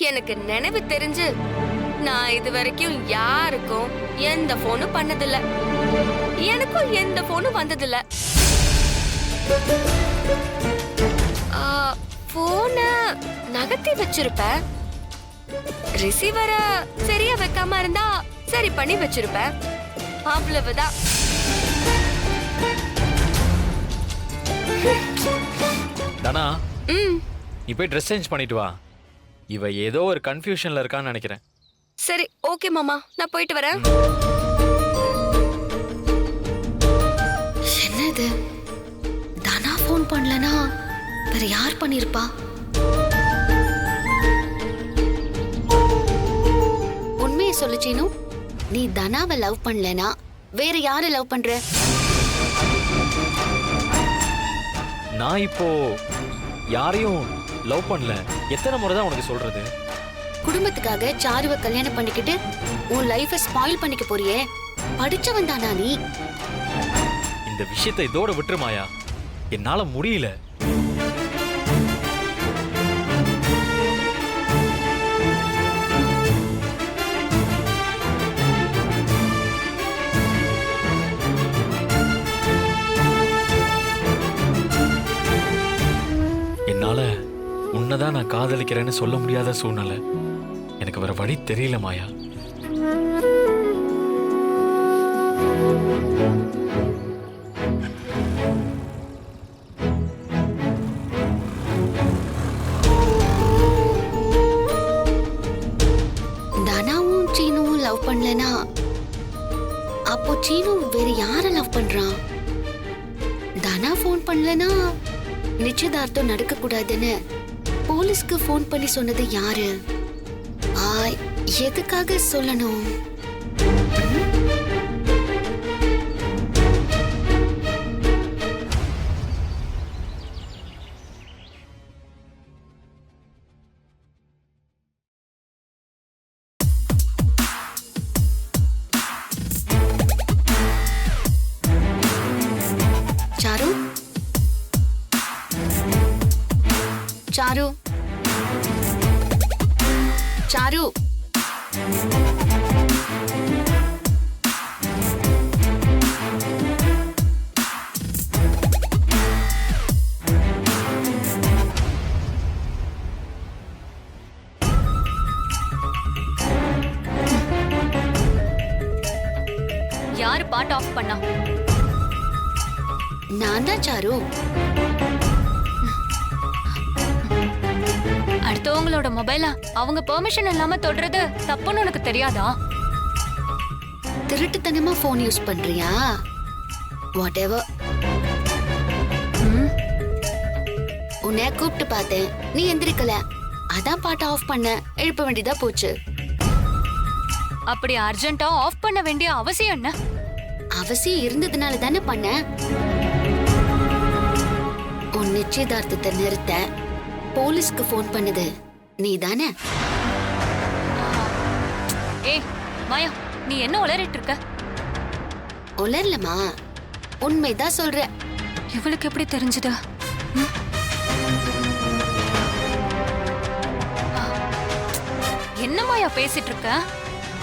எனக்கு நினைவு தெரிஞ்சு நான் இது வரைக்கும் யாருக்கும் எந்த போனும் பண்ணதில்ல. எனக்கும் எந்த போனும் வந்ததில்ல. போன நகர்த்தி வச்சிருப்பேன். ரிசீவர சரியா வைக்காம இருந்தா சரி பண்ணி வச்சிருப்பேன். அவ்வளவுதான். தானா, நீ போய் ட்ரெஸ் சேஞ்ச் பண்ணிட்டு வா. இவ ஏதோ ஒரு கன்ஃபியூஷன்ல இருக்கான்னு நினைக்கிறேன். சரி, ஓகே மாமா, நான் போயிட்டு வரேன். என்னது, தானா ஃபோன் பண்ணலனா வேற யார் பண்ணிருப்பா? உண்மையை சொல்லு சீனு, நீ தனாவை லவ் பண்ணலனா வேற யாரை லவ் பண்ற? நான் இப்போ யாரையும் லவ் பண்ணல. எத்தனை முறை தான் உனக்கு சொல்றது? குடும்பத்துக்காக சாருவை கல்யாணம் பண்ணிக்கிட்டு உன் லைஃபை ஸ்பாயில் பண்ணிக்க போறியே, படிச்சவன் தானா நீ? இந்த விஷயத்தை இதோட விட்டுரு மாயா, என்னால முடியல. என்னால உன்னதான் நான் காதலிக்கிறேன்னு சொல்ல முடியாத சூழ்நிலை. எனக்கு வேற வழி தெரியல மாயா. தானாவும் சீனுவும் லவ் பண்ணலனா அப்போ சீனு வேற யார லவ் பண்றான்? தானா ஃபோன் பண்ணலனா நிச்சயதார்த்தம் நடக்க கூடாதுன்னு போலீஸ்க்கு ஃபோன் பண்ணி சொன்னது யாரு? எதுக்காக சொல்லணும்? சாரு, சாரு, சாரு, யாரு பாட் ஆஃப் பண்ணா? நான் தான் சாரு. அடுத்தவங்களோட மொபைல அவங்க பெர்மிஷன் இல்லாம தொடுறது தப்புன்னு உனக்கு தெரியாதா? திருட்டுத்தனமா போன் யூஸ் பண்றியா? What ever. உன்னை கூப்பிட்டு பார்த்தேன், நீ எந்திரிக்கல. அதான் பாட்ட ஆஃப் பண்ண. எழுப்ப வேண்டியதா போச்சு. அப்படி அர்ஜென்ட்டா ஆஃப் பண்ண வேண்டிய அவசியம் என்ன? அவசியம் இருந்ததுனால தானே பண்ண. உன் நிச்சயதார்த்தத்தை நிறுத்த போலீஸ்க்கு போன் பண்ணது நீ தானே? ஏய் மாயா, நீ என்ன உளறிட்டு இருக்க? உளரலமா, உண்மைதான் சொல்ற. இவளுக்கு எப்படி தெரிஞ்சது? என்ன மாயா பேசிட்டு இருக்க?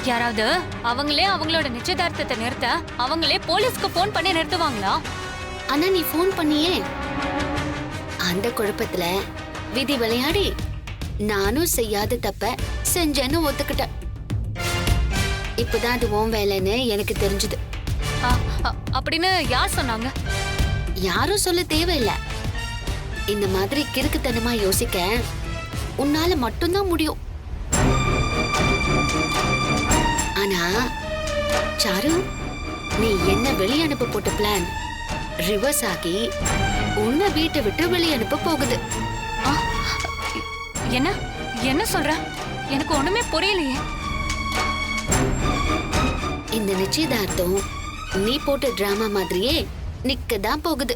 யாராவது அவங்களே அவங்களோட நிச்சயதார்த்தத்தை நிறுத்த அவங்களே போலீஸ்க்கு போன் பண்ணி நிறுத்துவாங்களா? ஆனா நீ போன் பண்ணியே. அந்த குழப்பத்துல விதி விளையாடி நானும் செய்யாத தப்ப செஞ்சேன்னு ஒத்துக்கிட்ட. இப்பதான் அது உன் வேலைன்னு எனக்கு தெரிஞ்சது. அப்படின்னு யார் சொன்னாங்க? யாரும் சொல்ல தேவையில்லை. இந்த மாதிரி கிறுக்குத்தனமா யோசிக்க உன்னால மட்டும்தான் முடியும். ஆனா சாரு, நீ என்ன வெளிய அனுப்ப போட்ட பிளான் ரிவர்ஸ் ஆகி உன்னை வீட்டை விட்டு வெளிய அனுப்ப போகுது. என்ன என்ன சொல்ற? எனக்கு ஒண்ணுமே புரியலையே. இந்த நிச்சயதார்த்தம் நீ போட்ட டிராமா மாதிரியே நிக்கதான் போகுது.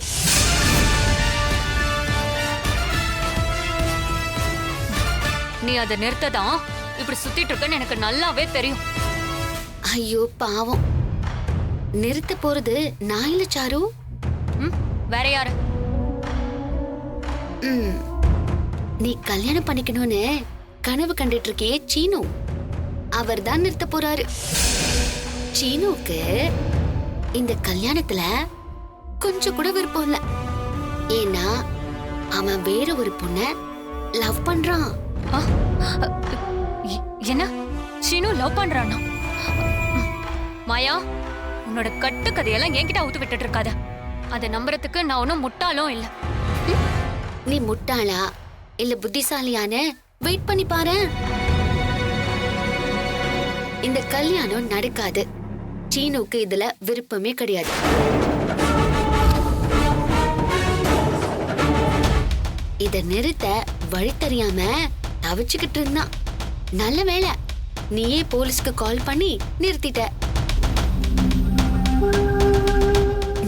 நீ அதை நிறுத்ததான் இப்படி சுத்திட்டு இருக்கன்னு எனக்கு நல்லாவே தெரியும். ஐயோ பாவம், நிறுத்த போறது நான் இல்ல சாரு. வேற யாரு? நீ கல்யாணம் பண்ணிக்கணும்னு கனவு கண்டுட்டு இருக்கே சீனு, அவர் தான் நிறுத்த போறாரு. சீனுக்கு இந்த கல்யாணத்துல கொஞ்சம் கூட விருப்பம் இல்ல. ஏன்னா அவன் வேற ஒரு பொண்ண லவ் பண்றான். என்ன சீனு லவ் பண்றானா? மாயா, உன்னோட கட்டு கதையெல்லாம் என்கிட்ட அவுத்து விட்டுட்டு இருக்காத. அதை நம்புறதுக்கு நான் ஒன்னும் முட்டாளும் இல்ல. நீ முட்டாளா இல்ல புத்திசாலியான்னு வெயிட் பண்ணி பாரு. இந்த கல்யாணம் நடக்காது. சீனுக்கு இதுல விருப்பமே கிடையாது. இத நிறுத்த வழி தெரியாம தவிச்சுக்கிட்டு இருந்தான். நல்ல வேளை நீயே போலீஸ்க்கு கால் பண்ணி நிறுத்திட்ட.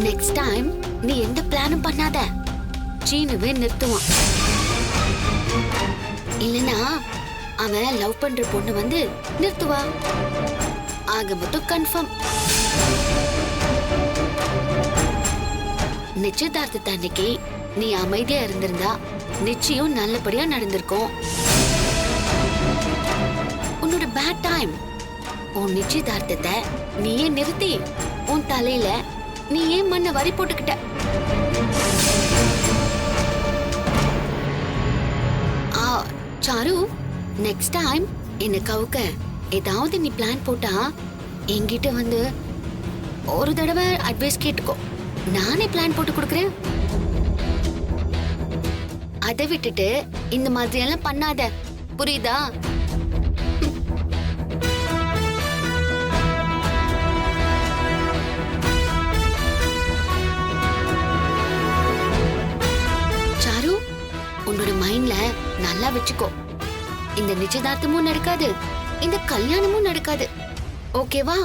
நெக்ஸ்ட் டைம் நீ எந்த பிளானும் பண்ணாத, சீனுவே நிறுத்துவான். இல்லனா அவன் லவ் பண்ற பொண்ணு வந்து நிறுத்துவா. ஆக மொத்தம் கன்ஃபார்ம். நிச்சயதார்த்தத்தை அன்னைக்கு நீ அமைதியா இருந்திருந்தா நிச்சயம் நல்லபடியா நடந்திருக்கும். உன்னோட பேட் டைம். உன் நிச்சயதார்த்தத்தை நீயே நிறுத்தி உன் தலையில நீயே மண்ணை வரி போட்டுக்கிட்ட. சாரு, நெக்ஸ்ட் டைம் என்ன கவுக்க ஏதாவது நீ பிளான் போட்டா என்கிட்ட வந்து ஒரு தடவை அட்வைஸ் கேட்டுக்கோ. நானே பிளான் போட்டு கொடுக்கறேன். அதை விட்டுட்டு இந்த மாதிரி எல்லாம் பண்ணாத, புரியுதா? சாரு, உன்னோட மைண்ட்ல நல்லா வச்சுக்கோ. இந்த நிச்சயதார்த்தமும் நடக்காது, இந்த கல்யாணமும் நடக்காது. ஓகேவா?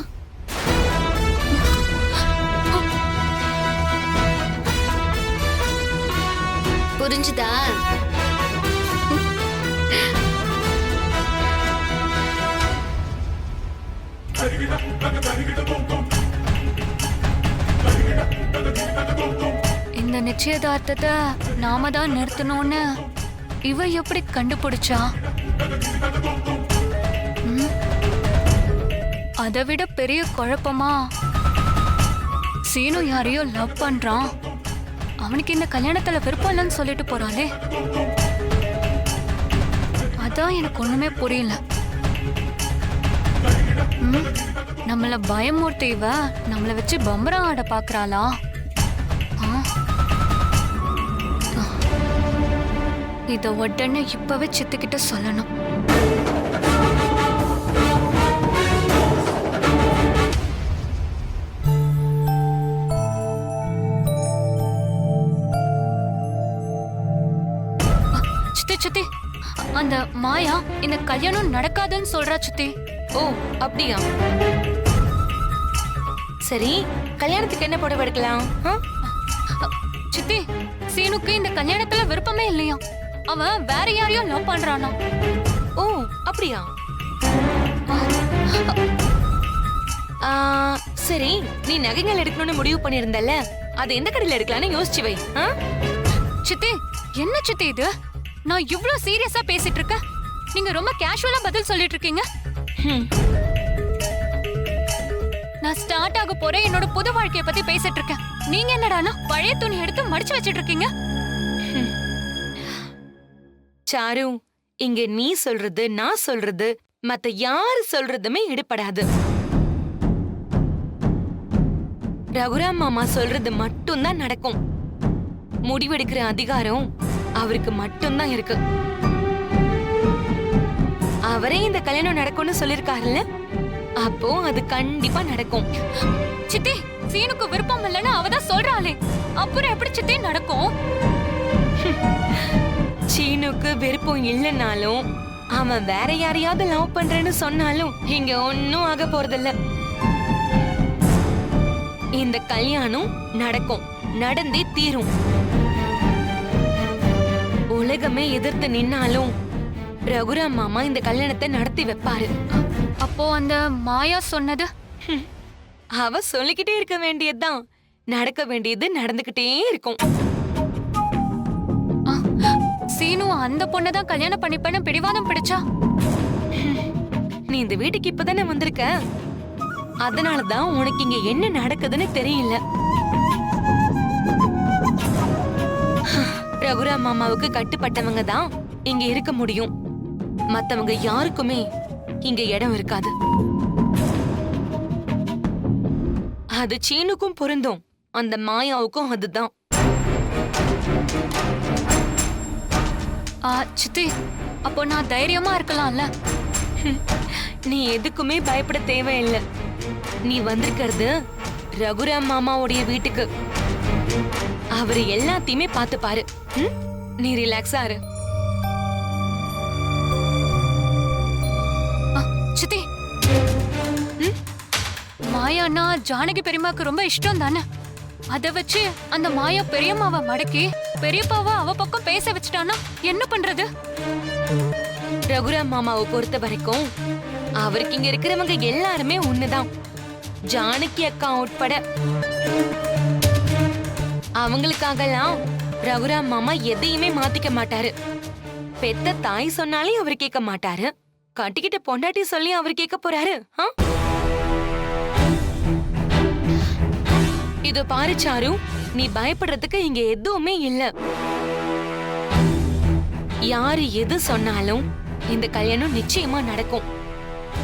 புரிஞ்சுதா? இந்த நிச்சயதார்த்தத்தை நாம தான் நிறுத்தணும்னு இவ எப்படி கண்டுபிடிச்சா? அதை விட பெரிய குழப்பமா, சீனு யாரையோ லவ் பண்றான், அவனுக்கு இந்த கல்யாணத்துல விருப்பம் இல்லைன்னு சொல்லிட்டு போறாளே. அதான் எனக்கு ஒண்ணுமே புரியல. நம்மள பயமூர்த்தி இவ நம்மள வச்சு பம்பரம் ஆட பாக்குறாளா? இத உடனே இப்பவே சித்துக்கிட்ட சொல்லணும். சித்தி, அந்த மாயா இந்த கல்யாணம் நடக்காதுன்னு சொல்றா சித்தி. ஓ அப்படியா? சரி, கல்யாணத்துக்கு என்ன புடவை எடுக்கலாம்? சித்தி, சீனுக்கு இந்த கல்யாணத்துல விருப்பமே இல்லையா. அவன் வேற யாரையோ லவ் பண்றானா. ஓ அப்படியா? சரி, நீ நகைகள் எடுக்கணும்னு முடிவு பண்ணிருந்தல, அது எந்த கடையில எடுக்கலாம்னு யோசிச்சு வை. சித்தி, என்ன சித்தி இது? நான் இவ்ளோ சீரியஸா பேசிட்டு இருக்கேன், நீங்க ரொம்ப கேஷுவலா பதில் சொல்லிட்டு இருக்கீங்க. நான் ஸ்டார்ட் ஆக போறேன் என்னோட புது வாழ்க்கைய பத்தி பேசிட்டு இருக்கேன். நீங்க என்னடானா பழைய துணி எடுத்து மடிச்சு வச்சிட்டு இருக்கீங்க. சாரு, இங்க நீ சொல்றது நான் சொல்றது மத்த யாரு சொல்றதுமே எடுபடாது. ரகுராம் மாமா சொல்றது மட்டும்தான் நடக்கும். முடிவெடுக்கிற அதிகாரம் அவருக்கு மட்டும்தான் இருக்கு. அவரே இந்த கல்யாணம் நடக்கும்னு சொல்லிருக்காருல்ல, அப்போ அது கண்டிப்பா நடக்கும். சித்தி, சீனுக்கு விருப்பம் இல்லைன்னு அவதான் சொல்றாளே, அப்புறம் எப்படி சித்தி நடக்கும்? சீனுக்கு விருப்பம் இல்லைனாலும் அவன் வேற யாரையாவது லவ் பண்றேன்னு சொன்னாலும் இங்க ஒன்னும் ஆக போறதில்ல. இந்த கல்யாணம் நடக்கும், நடந்தே தீரும். உலகமே எதிர்த்து நின்னாலும் ரகுராம் மாமா இந்த கல்யாணத்தை நடத்தி வைப்பாரு. அப்போ அந்த மாயா சொன்னது? அவ சொல்லிக்கிட்டே இருக்க வேண்டியதுதான், நடக்க வேண்டியது நடந்துகிட்டே இருக்கும். சீனு அந்த பொண்ணை தான் கல்யாணம் பண்ணிப்பேன்னு பிடிவாதம் பிடிச்சா? நீ இந்த வீட்டுக்கு இப்பதானே வந்திருக்க, அதனாலதான் உனக்கு இங்க என்ன நடக்குதுன்னு தெரியல. ரகுராம் மாமாவுக்கு கட்டுப்பட்டவங்க தான் இங்க இருக்க முடியும். மத்தவங்க யாருக்குமே இங்க இடம் இருக்காது. அது சீனுக்கும் பொருந்தும், அந்த மாயாவுக்கும் அதுதான். சித்தி, அப்போ நான் தைரியமா இருக்கலாம்ல? நீ எதுக்குமே பயப்பட தேவையில்லை. நீ வந்திருக்கிறது ரகுராம் மாமாவுடைய வீட்டுக்கு. அவரு எல்லாத்தையுமே பார்த்து பாரு. நீ ரிலாக்ஸா இரு. சித்தி, மாயானா ஜானகி பெரியம்மாக்கு ரொம்ப இஷ்டம் தானே? அத வச்சு அந்த மாயா பெரியம்மாவை மடக்கி பெரியப்பாவை அவ பக்கம் பேச வச்சுட்டானா என்ன பண்றது? ரகுராம் மாமாவை பொறுத்த வரைக்கும் அவருக்கு இங்க இருக்கிறவங்க எல்லாருமே ஒண்ணுதான், ஜானகி அக்கா உட்பட. அவங்களுக்காகலாம் ரகுராம் மாமா எதையுமே மாத்திக்க மாட்டாரு. பெத்த தாய் சொன்னாலே அவர் கேட்க மாட்டாரு, கட்டிக்கிட்ட பொண்டாட்டி சொல்லி அவர் கேட்க போறாரு? இதோ பாரு சாரு, நீ பயப்படுறதுக்கு இங்க எதுவுமே இல்ல. யாரு எது சொன்னாலும் இந்த கல்யாணம் நிச்சயமா நடக்கும்.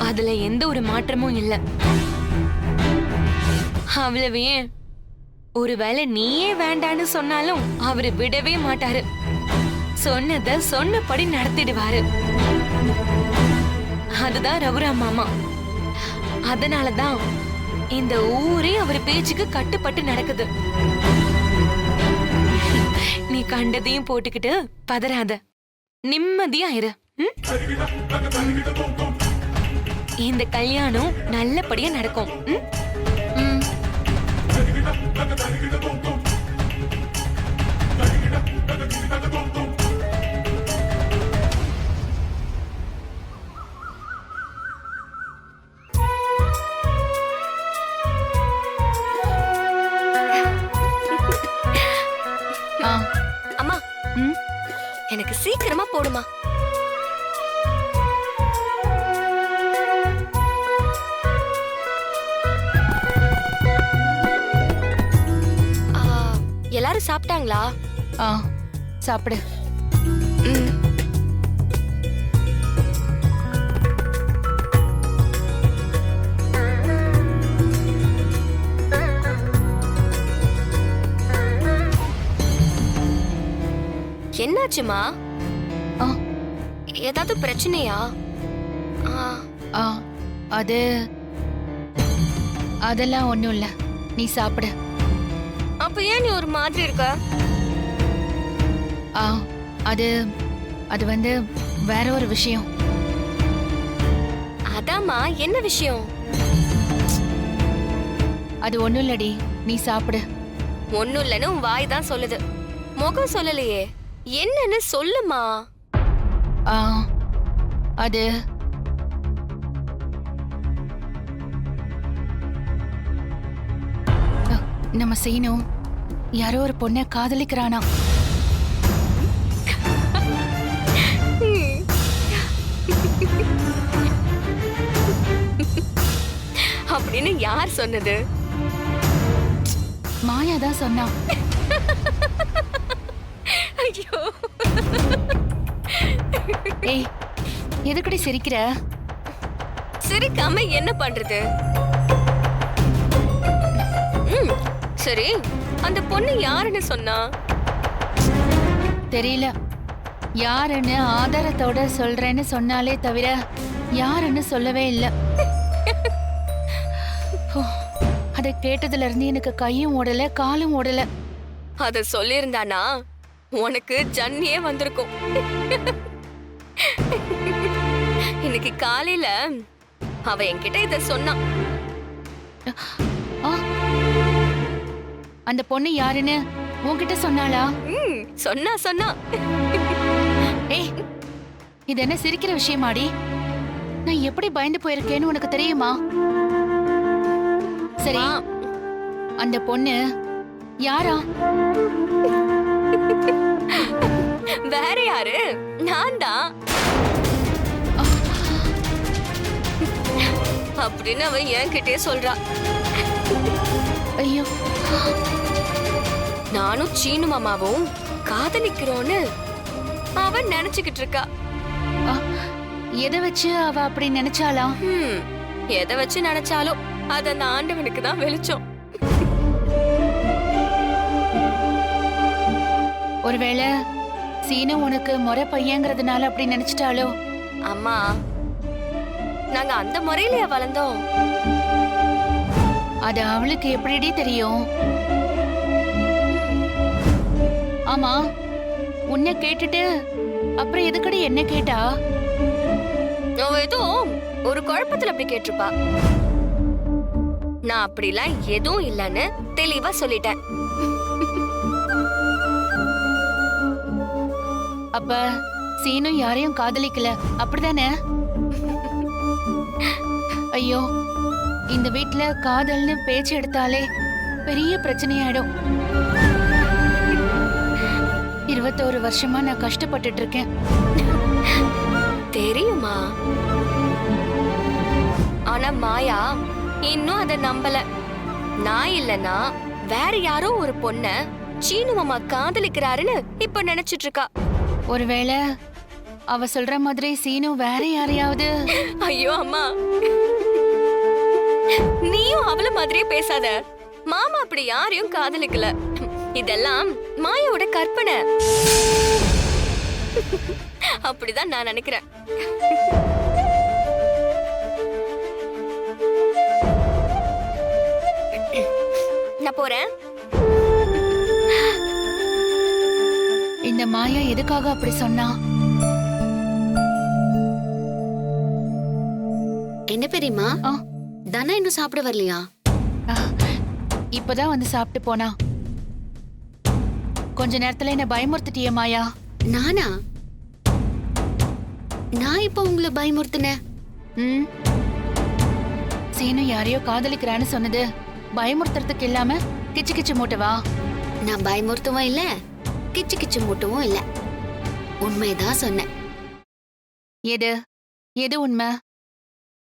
அதுல எந்த ஒரு மாற்றமும் இல்ல. அவ்வளவே, ஒருவேளை நீயே வேண்டான்னு சொன்னாலும் அவரு விடவே மாட்டாரு. சொன்னத சொன்னபடி நடத்திடுவாரு. அதுதான் ரகுராம் மாமா. அதனாலதான் இந்த ஊரே அவர் பேச்சுக்கு கட்டுப்பட்டு நடக்குது. நீ கண்டதையும் போட்டுக்கிட்டு பதறாத, நிம்மதியா இரு. இந்த கல்யாணம் நல்லபடியா நடக்கும். அம்மா, எனக்கு சீக்கிரமா போடுமா. எல்லாரும் சாப்பிட்டாங்களா? சாப்பிடு. என்னாச்சுமா? ஏதாவது பிரச்சனையா? அதெல்லாம் ஒண்ணும் இல்ல, நீ சாப்பிடு. அப்ப ஏன் நீ ஒரு மாதிரி இருக்க? அது வந்து வேற ஒரு விஷயம். அதாம்மா, என்ன விஷயம்? அது ஒண்ணும் இல்லடி, நீ சாப்பிடு. ஒண்ணும் இல்லன்னு உன் வாய் தான் சொல்லுது, முகம் சொல்லலையே. என்னன்னு சொல்லுமா. அது நம்ம சீனு யாரோ ஒரு பொண்ணை காதலிக்கிறானா. அப்படின்னு யார் சொன்னது? மாயா தான் சொன்னா. ஐயோ, ஏய், எதுக்கடி சிரிக்கிற? சிரிக்காம என்ன பண்றது? சரி, அந்த பொண்ணு யாருன்னு சொன்னா? தெரியல. யாருன்னு ஆதாரத்தோட சொல்றேன்னு சொன்னாலே தவிர யாருன்னு சொல்லவே இல்ல. அத கேட்டதுல இருந்து எனக்கு கையும் ஓடல, காலும் ஓடல. அத சொல்லியிருந்தானா உனக்கு ஜன்னியே வந்திருக்கும். இன்னைக்கு காலையில அவ என்கிட்ட இத சொன்னான். அந்த பொண்ணு யாருன்னு உன்கிட்ட சொன்னாளா? சொன்னா. ஏய், இது என்ன சிரிக்கிற விஷயமாடி? நான் எப்படி பயந்து போயிருக்கேன்னு உனக்கு தெரியுமா? சரி, அந்த பொண்ணு யாரா? வேற யாரு? நான் தான். அப்படின்னு அவன் என்கிட்டயே சொல்றா. ஐயோ, நானும் சீனு மாமாவும் காதலிக்கிறோன்னு அவன் நினைச்சுக்கிட்டு இருக்கா. ஆ, எதை வச்சு அவ அப்படி நினைச்சாளா? எதை வச்சு நினைச்சாலும் அது அந்த ஆண்டவனுக்கு தான் வெளிச்சம். ஒருவேளை சீனு உனக்கு முறை பையங்கிறதுனால அப்படி நினைச்சிட்டாளோ? அம்மா, நாங்க அந்த முறையிலேயே வளர்ந்தோம். அது அவளுக்கு எப்படிடி தெரியும்? ஆமா, உன்னை கேட்டுட்டு அப்புறம் எதுக்கடி என்ன கேட்டா? அவ ஏதோ ஒரு குழப்பத்துல அப்படி கேட்டிருப்பா. நான் அப்படிலாம் எதுவும் இல்லைன்னு தெளிவா சொல்லிட்டேன். அப்ப சீனு யாரையும் காதலிக்கல, அப்படிதானே? ஐயோ, இந்த வீட்ல காதல்னு பேச்சு எடுத்தாலே பெரிய பிரச்சனையாயிடும். 21 வருஷமா நான் கஷ்டப்பட்டுட்டு இருக்கேன். தெரியுமா? ஆனா மாயா இன்னும் அத நம்பல. நான் இல்லனா வேற யாரோ ஒரு பொண்ண சீனு மாமா காதலிக்கிறாருன்னு இப்ப நினைச்சிட்டு இருக்கா. ஒருவேளை அவ சொல்ற மாதிரி சீனு வேற யாரையாவது... ஐயோ அம்மா, நீயும் அவள மாதிரியே பேசாத. மாமா அப்படி யாரையும் காதலிக்கல. இதெல்லாம் மாயாவோட கற்பனை. அப்படிதான் நான் நினைக்கிறேன். நான் போறேன். இந்த மாயா எதுக்காக அப்படி சொன்னா? என்ன பெரியம்மா, தனா இன்னும் சாப்பிட வரலையா? இப்பதான் வந்து சாப்பிட்டு போனா. கொஞ்ச நேரத்துல என்ன பயமுறுத்திட்டியே மாயா. நானா? நான் இப்ப உங்களை பயமுறுத்தினேன்? சீனு யாரையோ காதலிக்கிறான்னு சொன்னது பயமுறுத்துறதுக்கு இல்லாம கிச்சு கிச்சு மூட்டவா? நான் பயமுறுத்தவும் இல்ல, கிச்சு கிச்சு மூட்டவும் இல்ல. உண்மைதான் சொன்னேன். எது எது உண்மை?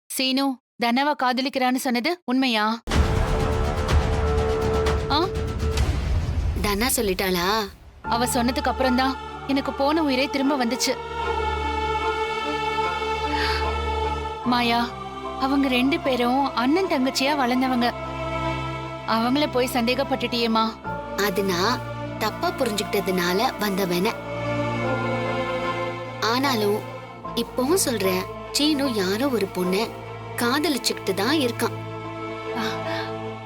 சீனு தனவா காதலிக்கிறான்னு சொன்னது உண்மையா? தனா சொல்லிட்டாளா? அவ சொன்னதுக்கு அப்புறம்தான் எனக்கு போன உயிரே திரும்ப வந்துச்சு. மாயா, அவங்க 2 பேரும் அண்ணன் தங்கச்சியா வளர்ந்தவங்க. அவங்கள போய் சந்தேகப்பட்டுட்டியேமா. அது நான் தப்பா புரிஞ்சுக்கிட்டதுனால வந்தவன. ஆனாலும் இப்பவும் சொல்றேன், சீனு யாரோ ஒரு பொண்ண காதலிச்சுக்கிட்டு தான் இருக்கான்.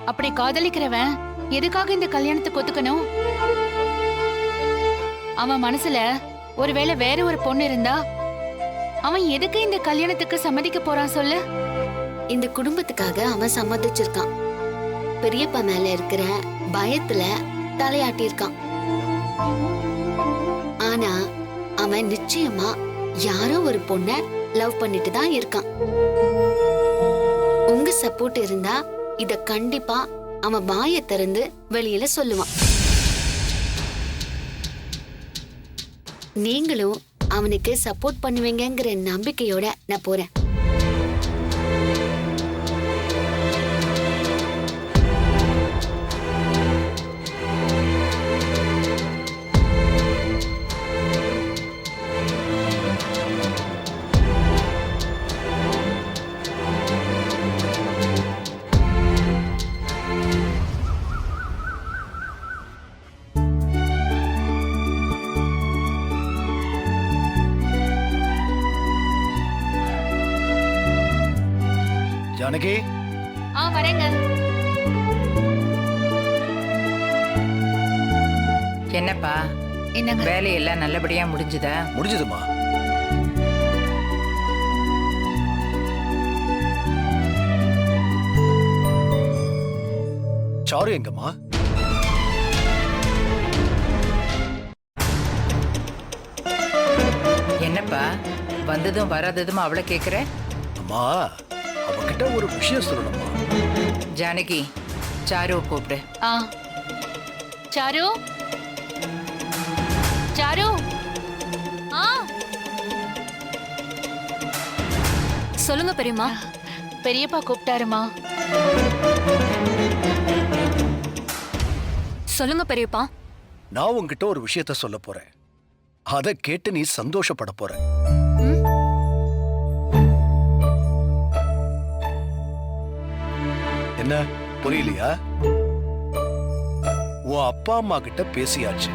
அப்படி காதலிக்கிறவன் எதுக்காக இந்த கல்யாணத்துக்கு ஒத்துக்கணும்? அவன் மனசுல ஒருவேளை வேற ஒரு பொண்ணு இருந்தா அவன் எதுக்கு இந்த கல்யாணத்துக்கு சம்மதிக்க போறான் சொல்லு? இந்த குடும்பத்துக்காக அவன் சம்மதிச்சிருக்கான். பெரியப்பா மேல இருக்கிற பயத்துல தலையாட்டியிருக்கான். ஆனா அவன் நிச்சயமா யாரோ ஒரு பொண்ண லவ் பண்ணிட்டு தான் இருக்கான். உங்க சப்போர்ட் இருந்தா இத கண்டிப்பா அவன் வாயை திறந்து வெளியில சொல்லுவான். நீங்களும் அவனுக்கு சப்போர்ட் பண்ணுவீங்கங்கிற நம்பிக்கையோட நான் போறேன். ஜானகி, வரேங்க. என்னப்பா, என்னங்க? வேலையெல்லாம் நல்லபடியா முடிஞ்சுதா? முடிஞ்சதுமா. சாரு எங்கம்மா? என்னப்பா, வந்ததும் வராததும் அவளை கேக்குற? அம்மா, அவகிட்ட ஒரு விஷயம் சொல்லணுமா? ஜானகி, சாரு கூப்பிடு. சாரு, சாரு, சொல்லுங்க பெரியம்மா. பெரியப்பா கூப்பிட்டாருமா. சொல்லுங்க பெரியப்பா. நான் உன்கிட்ட ஒரு விஷயத்த சொல்ல போறேன். அதை கேட்டு நீ சந்தோஷப்பட போற. என்ன புரியலையா? உன் அப்பா அம்மா கிட்ட பேசியாச்சு.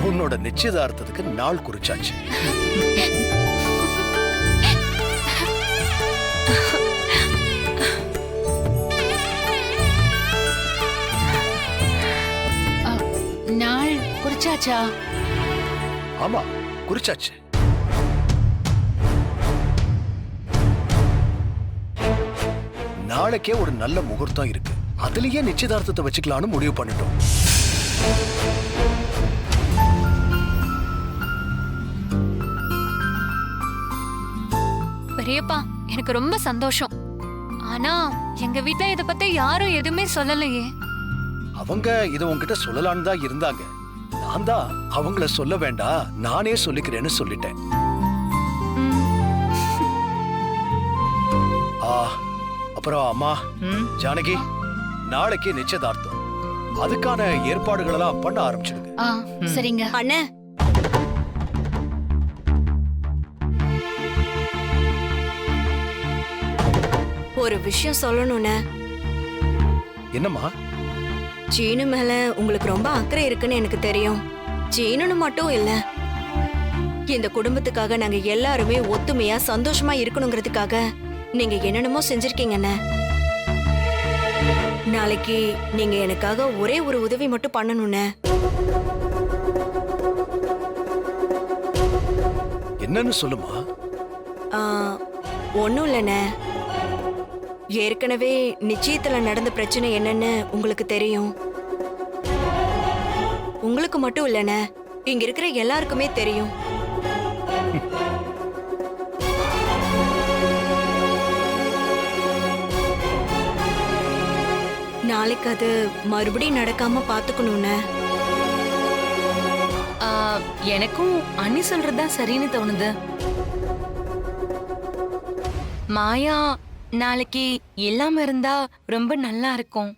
உன்னோட நிச்சயதார்த்தத்துக்கு நாள் குறிச்சாச்சு. நாள் குறிச்சாச்சா? ஆமா, குறிச்சாச்சு. நாளைக்கே ஒரு நல்ல முகூர்த்தம் இருக்கு. அதுலயே நிச்சயதார்த்தத்தை வச்சுக்கலாம்னு முடிவு பண்ணிட்டோம். பெரியப்பா, எனக்கு ரொம்ப சந்தோஷம். ஆனா எங்க வீட்ல இத பத்தி யாரும் எதுவுமே சொல்லலையே. அவங்க இத உன்கிட்ட சொல்லலான்னு தான் இருந்தாங்க. நான் தான் அவங்கள சொல்ல வேண்டாம், நானே சொல்லிக்கிறேன்னு சொல்லிட்டேன். அப்புறம் அம்மா, ஜானகி, நாளைக்கு நிச்சயதார்த்தம். அதுக்கான ஏற்பாடுகள் எல்லாம் பண்ண ஆரம்பிச்சிடுங்க. சரிங்க அண்ணே. ஒரு விஷயம் சொல்லணும்னு. என்னம்மா? சீனு மேல உங்களுக்கு ரொம்ப அக்கறை இருக்குன்னு எனக்கு தெரியும். சீனுன்னு மட்டும் இல்ல, இந்த குடும்பத்துக்காக நாங்க எல்லாருமே ஒத்துமையா சந்தோஷமா இருக்கணுங்கிறதுக்காக நீங்க என்னென்னமோ செஞ்சிருக்கீங்கண்ணே. நாளைக்கு நீங்க எனக்காக ஒரே ஒரு உதவி மட்டும் பண்ணணும்னே. என்னன்னு சொல்லுமா? ஒன்னும் இல்லண்ணே. ஏற்கனவே நிச்சயத்துல நடந்த பிரச்சனை என்னன்னு உங்களுக்கு தெரியும். உங்களுக்கு மட்டும் இல்லண்ணே, இங்க இருக்கிற எல்லாருக்குமே தெரியும். நாளைக்கு அது மறுபடியும் நடக்காம பாத்துக்கணும்னு. எனக்கும் அண்ணி சொல்றதுதான் சரின்னு தோணுது. மாயா நாளைக்கு இல்லாம இருந்தா ரொம்ப நல்லா இருக்கும்.